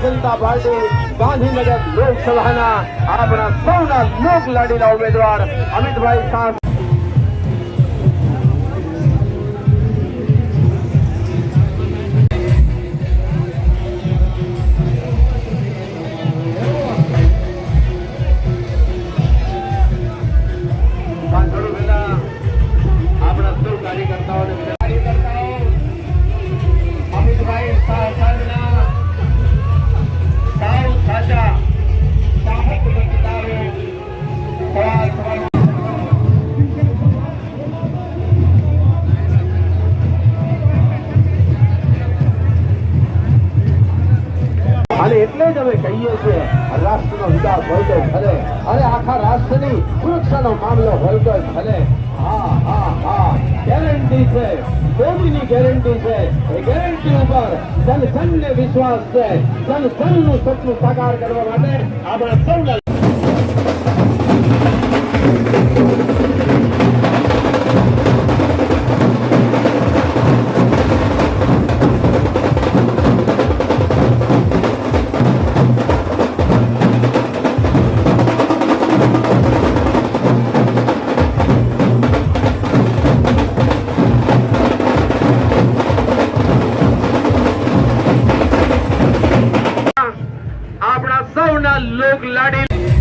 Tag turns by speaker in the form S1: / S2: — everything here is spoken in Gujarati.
S1: जनता पार्टी गांधीनगर लोकसभा अपना सौना लोक लाडीला उम्मीदवार अमितभाई शाह એટલે જ અમે કહીએ છીએ રાષ્ટ્રનો વિકાસ હોય તો ભલે, અરે આખા રાષ્ટ્રની સુરક્ષાનો મામલો હોય તો ભલે. હા હા હા, ગેરંટી છે, મોદીની ગેરંટી છે. એ ગેરંટી ઉપર જનજનને વિશ્વાસ છે. જનજનનું સપનું સાકાર કરવા માટે આપણા સૌના લોક લાડી